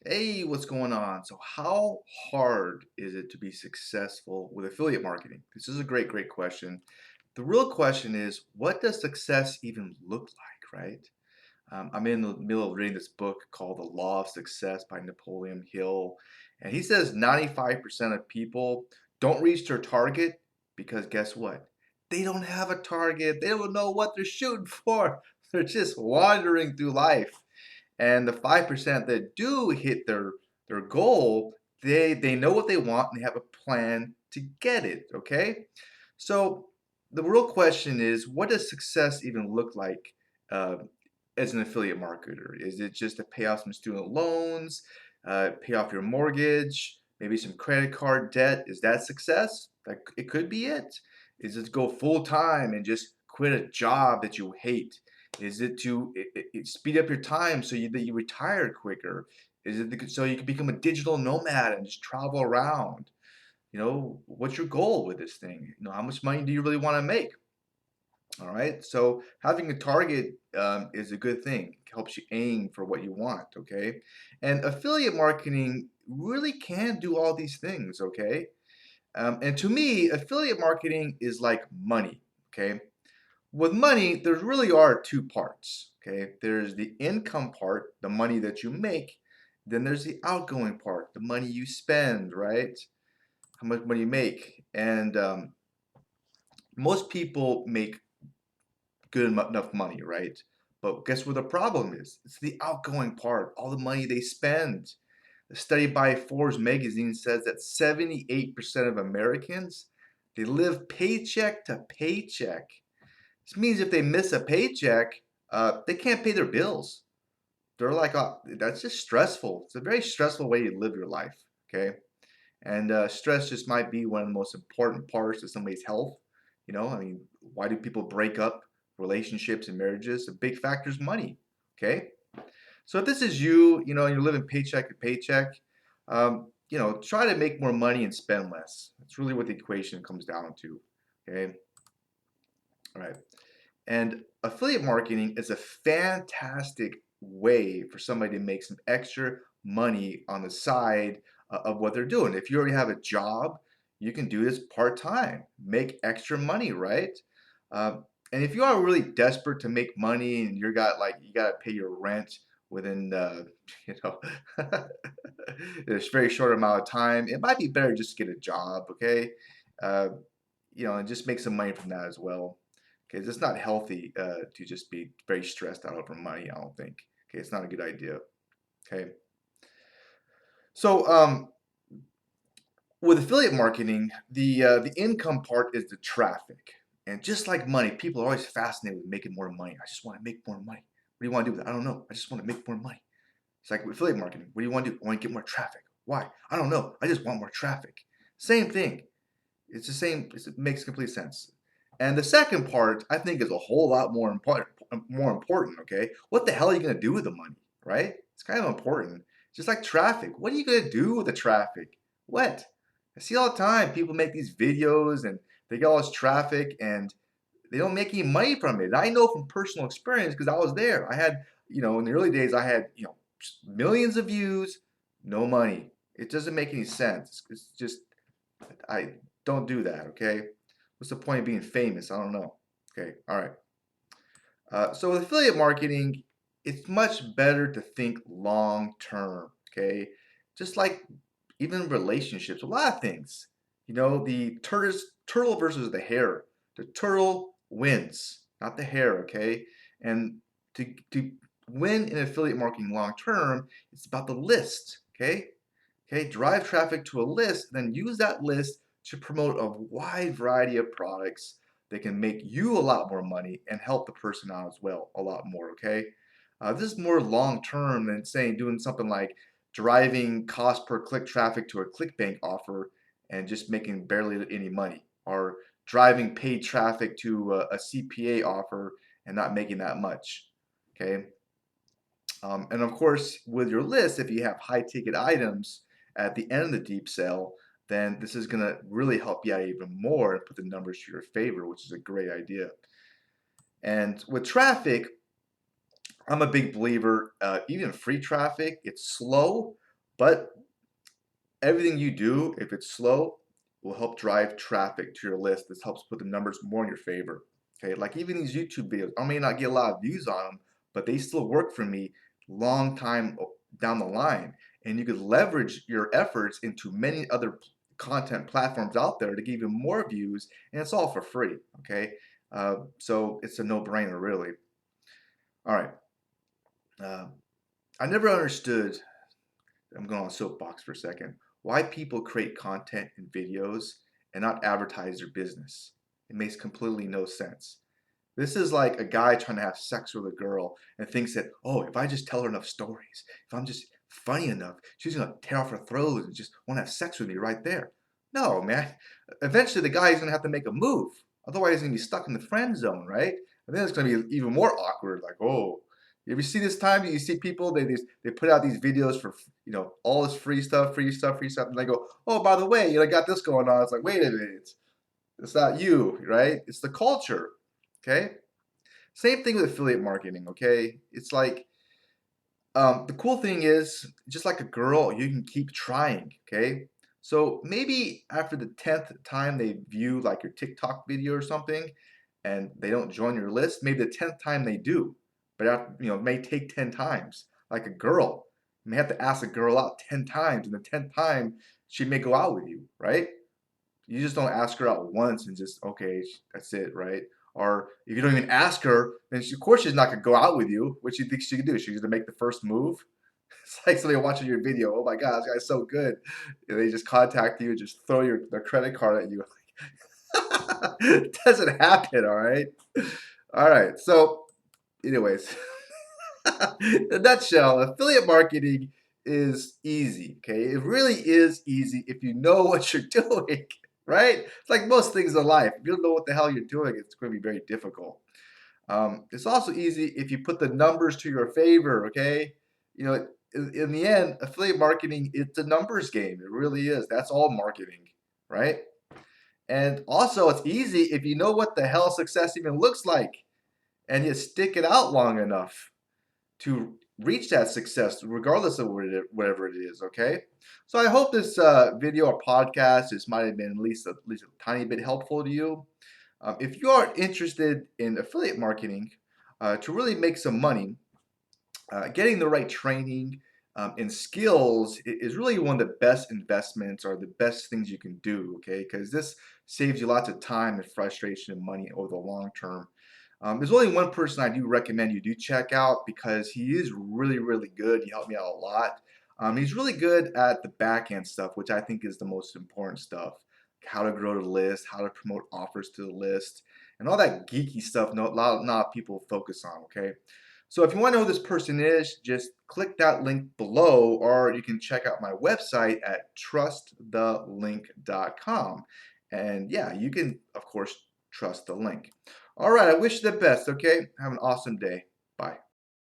Hey, what's going on? So, how hard is it to be successful with affiliate marketing? This is a great question. The real question is, what does success even look like, right? I'm in the middle of reading this book called The Law of Success by Napoleon Hill, and he says 95% of people don't reach their target because guess what? They don't have a target. They don't know what they're shooting for. They're just wandering through life. And the 5% that do hit their goal, they know what they want and they have a plan to get it, okay? So the real question is, what does success even look like uh, as an affiliate marketer? Is it just to pay off some student loans, pay off your mortgage, maybe some credit card debt? Is that success? That it could be it. Is it to go full time and just quit a job that you hate? Is it to speed up your time so that you retire quicker? Is it so you can become a digital nomad and just travel around? What's your goal with this thing? How much money do you really want to make? All right. So having a target is a good thing. It helps you aim for what you want. Okay. And affiliate marketing really can do all these things. Okay. And to me, affiliate marketing is like money. Okay. With money, there really are two parts. Okay. There's the income part, the money that you make. Then there's the outgoing part, the money you spend, right? How much money you make. And most people make good enough money, right? But guess what the problem is? It's the outgoing part, all the money they spend. A study by Forbes Magazine says that 78% of Americans, they live paycheck to paycheck. This means if they miss a paycheck, they can't pay their bills. They're like, that's just stressful. It's a very stressful way to live your life, okay? And stress just might be one of the most important parts of somebody's health. I mean, why do people break up relationships and marriages? A big factor is money. Okay. So if this is you, you're living paycheck to paycheck, try to make more money and spend less. That's really what the equation comes down to. Okay. All right. And affiliate marketing is a fantastic way for somebody to make some extra money on the side of what they're doing. If you already have a job, you can do this part time, make extra money, right? And if you are really desperate to make money and you got to pay your rent within you know a very short amount of time, it might be better just to get a job, okay? Uh, and just make some money from that as well. Okay, it's not healthy to just be very stressed out over money, I don't think. Okay, it's not a good idea. Okay. So with affiliate marketing, the income part is the traffic. And just like money, people are always fascinated with making more money. I just want to make more money. What do you want to do with it? I don't know. I just want to make more money. It's like with affiliate marketing. What do you want to do? I want to get more traffic. Why? I don't know. I just want more traffic. Same thing. It's the same. It makes complete sense. And the second part, I think, is a whole lot more important. More important. Okay, what the hell are you going to do with the money? Right? It's kind of important. Just like traffic. What are you going to do with the traffic? What? I see all the time people make these videos and they get all this traffic and they don't make any money from it. I know from personal experience because I was there. I had, in the early days, I had, millions of views, no money. It doesn't make any sense. It's just I don't do that, okay? What's the point of being famous? I don't know. Okay, all right. So with affiliate marketing, it's much better to think long term, okay? Just like even relationships, a lot of things. The turtle versus the hare. The turtle wins, not the hare, okay? And to win in affiliate marketing long term, it's about the list, okay? Okay, drive traffic to a list, then use that list to promote a wide variety of products that can make you a lot more money and help the person out as well a lot more. Okay, this is more long term than saying doing something like driving cost per click traffic to a ClickBank offer and just making barely any money, or driving paid traffic to a CPA offer and not making that much. Okay, and of course, with your list, if you have high ticket items at the end of the deep sell, then this is going to really help you out even more and put the numbers to your favor, which is a great idea. And with traffic, I'm a big believer, even free traffic, it's slow, But everything you do, if it's slow, will help drive traffic to your list. This helps put the numbers more in your favor. Okay, like even these YouTube videos, I may not get a lot of views on them, but they still work for me long time down the line. And you could leverage your efforts into many other content platforms out there to give you more views, and it's all for free. Okay, so it's a no-brainer, really. All right. Uh, I never understood, I'm going on a soapbox for a second, why people create content and videos and not advertise their business. It makes completely no sense. This is like a guy trying to have sex with a girl and thinks that, oh, if I just tell her enough stories, if I'm just funny enough, she's gonna tear off her throat and just want to have sex with me right there. No, man. Eventually the guy's gonna have to make a move. Otherwise he's gonna be stuck in the friend zone, right? And then it's gonna be even more awkward, like, oh, you ever see this time you see people, they put out these videos for, all this free stuff, free stuff, free stuff, and they go, oh, by the way, I got this going on. It's like, wait a minute, it's not you, right? It's the culture. Okay. Same thing with affiliate marketing. Okay. It's like, the cool thing is, just like a girl, you can keep trying. Okay. So maybe after the 10th time they view like your TikTok video or something and they don't join your list, maybe the 10th time they do. But after, it may take 10 times. Like a girl, you may have to ask a girl out 10 times, and the 10th time she may go out with you, right? You just don't ask her out once and just, okay, that's it, right? Or if you don't even ask her, then of course she's not gonna go out with you. What do you think she can do? She's gonna make the first move. It's like somebody watching your video. Oh my God, this guy's so good. And they just contact you, just throw their credit card at you. It doesn't happen, all right? All right. So, anyways, in a nutshell, affiliate marketing is easy. Okay, it really is easy if you know what you're doing, right? It's like most things in life. If you don't know what the hell you're doing, it's going to be very difficult. It's also easy if you put the numbers to your favor. Okay, in the end, affiliate marketing, it's a numbers game. It really is. That's all marketing, right? And also, it's easy if you know what the hell success even looks like, and you stick it out long enough to reach that success, regardless of whatever it is. Okay, so I hope this video or podcast just might have been at least a tiny bit helpful to you. If you are interested in affiliate marketing to really make some money, getting the right training and skills is really one of the best investments or the best things you can do. Okay, because this saves you lots of time and frustration and money over the long term. There's only one person I do recommend you do check out because he is really, really good. He helped me out a lot. He's really good at the back end stuff, which I think is the most important stuff. How to grow the list, how to promote offers to the list, and all that geeky stuff. No, not of people focus on. Okay, so if you want to know who this person is, just click that link below, or you can check out my website at trustthelink.com. And yeah, you can, of course, trust the link. All right, I wish you the best, okay? Have an awesome day. Bye.